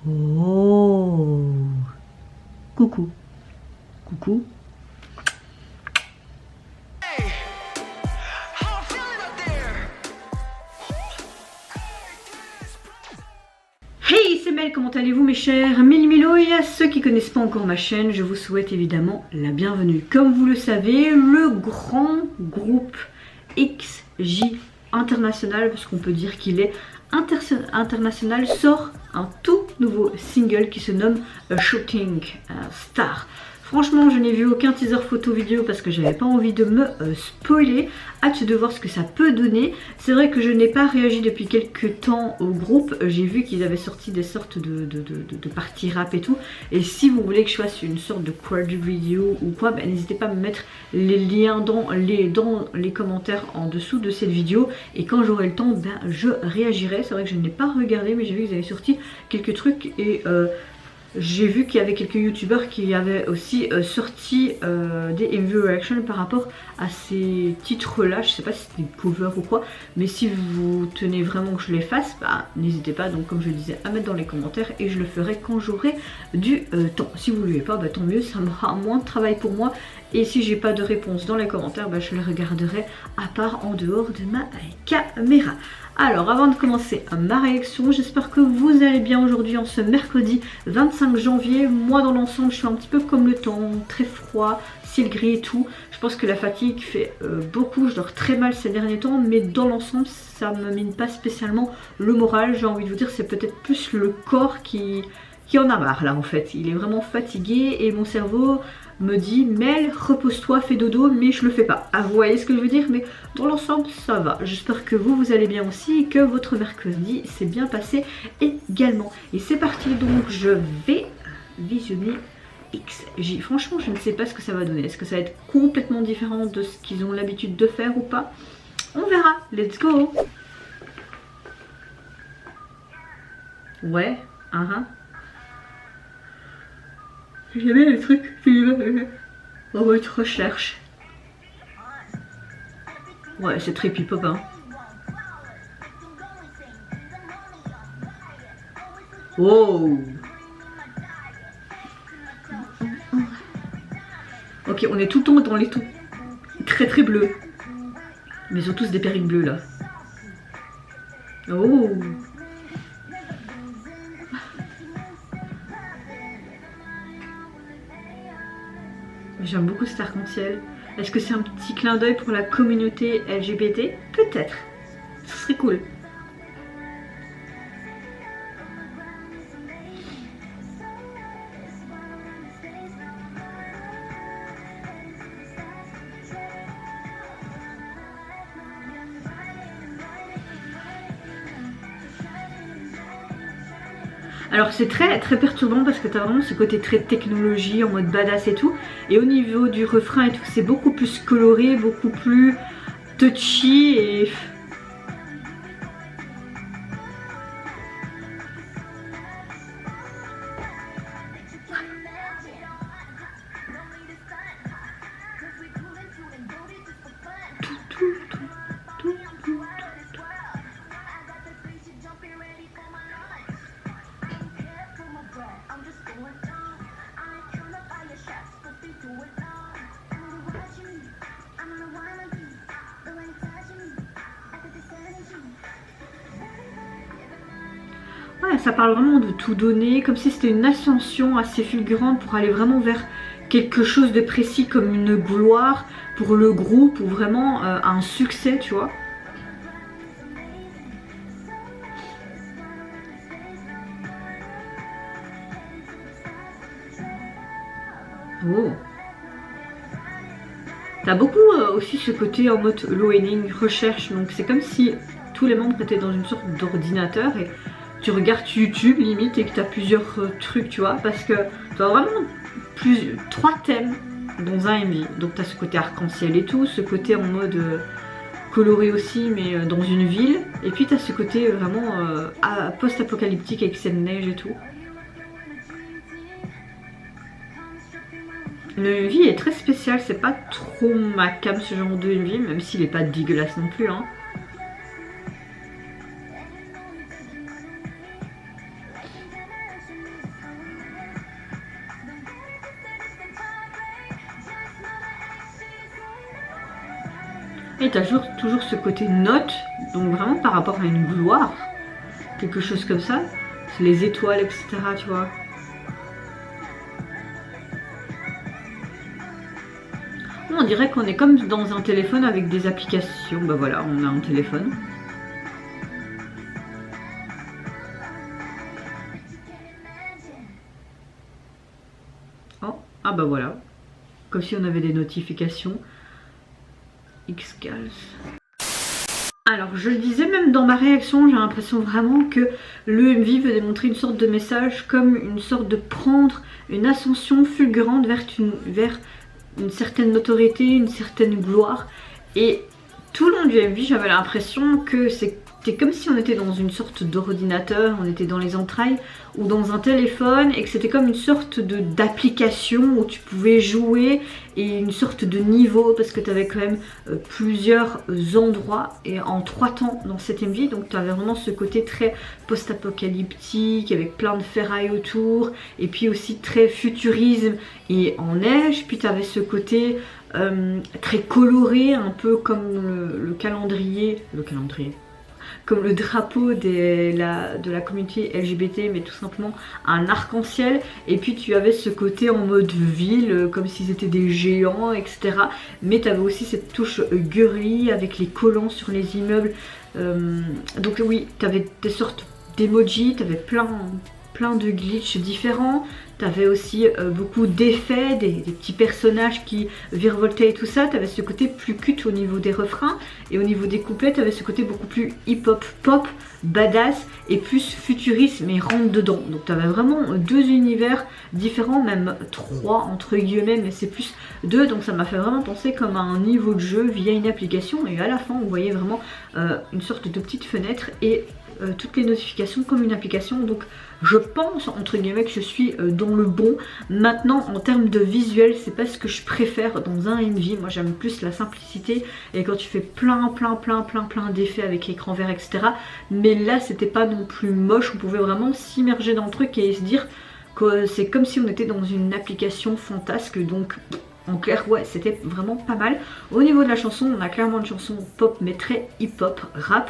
Oh. Coucou. Coucou. Hey, c'est Mel, comment allez-vous mes chers Milo, et à ceux qui connaissent pas encore ma chaîne, je vous souhaite évidemment la bienvenue. Comme vous le savez, le grand groupe XJ International, parce qu'on peut dire qu'il est international, sort un tout nouveau single qui se nomme A Shooting Star. Franchement, je n'ai vu aucun teaser photo vidéo parce que j'avais pas envie de me spoiler. Hâte de voir ce que ça peut donner. C'est vrai que je n'ai pas réagi depuis quelques temps au groupe. J'ai vu qu'ils avaient sorti des sortes de parties rap et tout. Et si vous voulez que je fasse une sorte de crowd vidéo ou quoi, ben, n'hésitez pas à me mettre les liens dans les commentaires en dessous de cette vidéo. Et quand j'aurai le temps, ben, je réagirai. C'est vrai que je n'ai pas regardé, mais j'ai vu qu'ils avaient sorti quelques trucs et... j'ai vu qu'il y avait quelques youtubeurs qui avaient aussi sorti des MV reaction par rapport à ces titres là. Je sais pas si c'était des covers ou quoi, mais si vous tenez vraiment que je les fasse, bah, n'hésitez pas, donc comme je le disais, à mettre dans les commentaires et je le ferai quand j'aurai du temps. Si vous ne voulez pas, bah, tant mieux, ça me fera moins de travail pour moi. Et si j'ai pas de réponse dans les commentaires, bah, je les regarderai à part en dehors de ma caméra. Alors avant de commencer ma réaction, j'espère que vous allez bien aujourd'hui en ce mercredi 25 janvier. Moi dans l'ensemble je suis un petit peu comme le temps, très froid, ciel gris et tout. Je pense que la fatigue fait beaucoup, je dors très mal ces derniers temps, mais dans l'ensemble ça me mine pas spécialement le moral. J'ai envie de vous dire, c'est peut-être plus le corps qui en a marre là en fait. Il est vraiment fatigué et mon cerveau me dit Mel, repose-toi, fais dodo, mais je le fais pas. Ah, vous voyez ce que je veux dire, mais dans l'ensemble ça va. J'espère que vous allez bien aussi et que votre mercredi s'est bien passé également. Et c'est parti, donc je vais visionner XJ. Franchement je ne sais pas ce que ça va donner. Est-ce que ça va être complètement différent de ce qu'ils ont l'habitude de faire ou pas? On verra, let's go. Ouais, J'aime bien les trucs en mode recherche. Ouais, c'est très hip-hop, hein. Wow. Ok, on est tout le temps dans les tons très bleus. Mais ils ont tous des perruques bleues là. Oh. J'aime beaucoup cet arc-en-ciel. Est-ce que c'est un petit clin d'œil pour la communauté LGBT? Peut-être. Ce serait cool. Alors c'est très perturbant parce que t'as vraiment ce côté très technologie en mode badass et tout. Et au niveau du refrain et tout, c'est beaucoup plus coloré, beaucoup plus touchy et... Ouais, ça parle vraiment de tout donner, comme si c'était une ascension assez fulgurante pour aller vraiment vers quelque chose de précis comme une gloire pour le groupe ou vraiment un succès, tu vois. Oh. T'as beaucoup aussi ce côté en mode loading, recherche, donc c'est comme si tous les membres étaient dans une sorte d'ordinateur et tu regardes YouTube limite et que t'as plusieurs trucs, tu vois, parce que t'as vraiment 3 thèmes dans un MV. Donc t'as ce côté arc-en-ciel et tout, ce côté en mode coloré aussi mais dans une ville, et puis t'as ce côté vraiment post-apocalyptique avec cette neige et tout. Le MV est très spécial, c'est pas trop ma cam ce genre de MV, même s'il est pas dégueulasse non plus, hein. Et t'as toujours ce côté note, donc vraiment par rapport à une gloire, quelque chose comme ça, c'est les étoiles, etc. Tu vois. On dirait qu'on est comme dans un téléphone avec des applications. Bah voilà, on a un téléphone. Oh, ah bah voilà. Comme si on avait des notifications. Xcals. Alors je le disais même dans ma réaction, j'ai l'impression vraiment que l'EMV veut démontrer une sorte de message comme une sorte de prendre une ascension fulgurante vers une certaine notoriété, une certaine gloire. Et tout le long du MV, j'avais l'impression que c'était comme si on était dans une sorte d'ordinateur, on était dans les entrailles ou dans un téléphone et que c'était comme une sorte d'application où tu pouvais jouer et une sorte de niveau parce que tu avais quand même plusieurs endroits et en 3 temps dans cet MV, donc tu avais vraiment ce côté très post-apocalyptique avec plein de ferrailles autour et puis aussi très futurisme et en neige, puis tu avais ce côté très coloré, un peu comme le calendrier, comme le drapeau de la communauté LGBT, mais tout simplement un arc-en-ciel. Et puis tu avais ce côté en mode ville, comme s'ils étaient des géants, etc. Mais tu avais aussi cette touche girly avec les collants sur les immeubles. Donc oui, tu avais des sortes d'emojis, tu avais plein de glitches différents. T'avais aussi beaucoup d'effets, des petits personnages qui virevoltaient et tout ça. T'avais ce côté plus cut au niveau des refrains. Et au niveau des couplets, t'avais ce côté beaucoup plus hip-hop, pop, badass et plus futuriste, mais rentre dedans. Donc t'avais vraiment 2 univers différents, même 3 entre guillemets, mais c'est plus 2. Donc ça m'a fait vraiment penser comme à un niveau de jeu via une application. Et à la fin, on voyait vraiment une sorte de petite fenêtre et toutes les notifications comme une application. Donc je pense entre guillemets que je suis dans le bon. Maintenant en termes de visuel, c'est pas ce que je préfère dans un MV. Moi j'aime plus la simplicité et quand tu fais plein d'effets avec écran vert, etc. Mais là c'était pas non plus moche, on pouvait vraiment s'immerger dans le truc et se dire que c'est comme si on était dans une application fantasque. Donc en clair, ouais, c'était vraiment pas mal. Au niveau de la chanson, on a clairement une chanson pop mais très hip-hop, rap.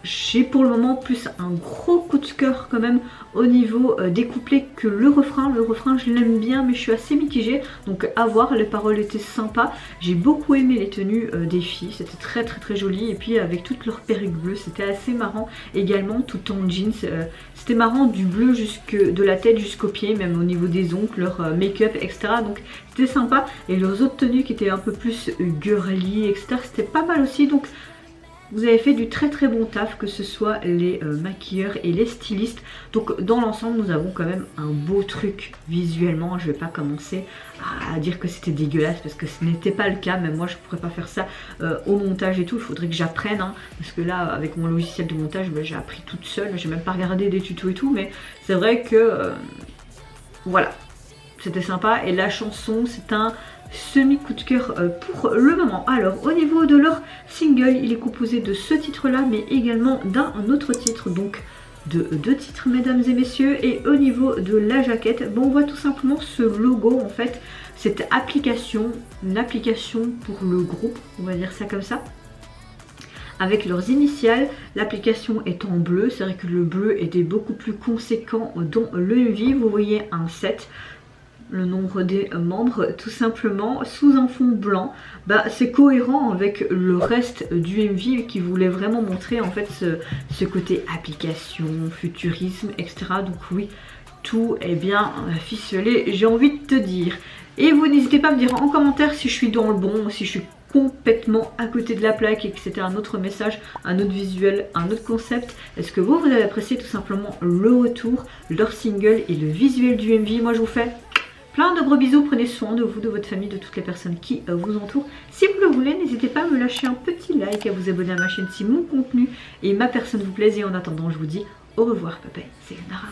J'ai pour le moment plus un gros coup de cœur quand même au niveau des couplets que le refrain. Le refrain je l'aime bien mais je suis assez mitigée, donc à voir, les paroles étaient sympas. J'ai beaucoup aimé les tenues des filles, c'était très joli et puis avec toutes leurs perruques bleues, c'était assez marrant également, tout en jeans. C'était marrant du bleu de la tête jusqu'aux pieds, même au niveau des ongles, leur make-up, etc. Donc c'était sympa et leurs autres tenues qui étaient un peu plus girly, etc. C'était pas mal aussi, donc vous avez fait du très bon taf, que ce soit les maquilleurs et les stylistes. Donc dans l'ensemble nous avons quand même un beau truc visuellement. Je vais pas commencer à dire que c'était dégueulasse parce que ce n'était pas le cas. Même moi je pourrais pas faire ça au montage et tout. Il faudrait que j'apprenne hein, parce que là avec mon logiciel de montage j'ai appris toute seule. J'ai même pas regardé des tutos et tout, mais c'est vrai que voilà, c'était sympa. Et la chanson c'est un semi coup de cœur pour le moment. Alors au niveau de leur single, il est composé de ce titre là mais également d'un autre titre, donc de 2 titres mesdames et messieurs. Et au niveau de la jaquette, bon, on voit tout simplement ce logo en fait, cette application, une application pour le groupe, on va dire ça comme ça, avec leurs initiales. L'application est en bleu, c'est vrai que le bleu était beaucoup plus conséquent dans le MV. Vous voyez un 7, le nombre des membres tout simplement, sous un fond blanc. Bah, c'est cohérent avec le reste du MV qui voulait vraiment montrer en fait ce côté application, futurisme, etc. Donc oui, tout est bien ficelé, j'ai envie de te dire. Et vous n'hésitez pas à me dire en commentaire si je suis dans le bon, si je suis complètement à côté de la plaque et que c'était un autre message, un autre visuel, un autre concept. Est-ce que vous avez apprécié tout simplement le retour, leur single et le visuel du MV? Moi je vous fais plein de gros bisous, prenez soin de vous, de votre famille, de toutes les personnes qui vous entourent. Si vous le voulez, n'hésitez pas à me lâcher un petit like, à vous abonner à ma chaîne si mon contenu et ma personne vous plaisent. Et en attendant, je vous dis au revoir, papa, c'est Nara.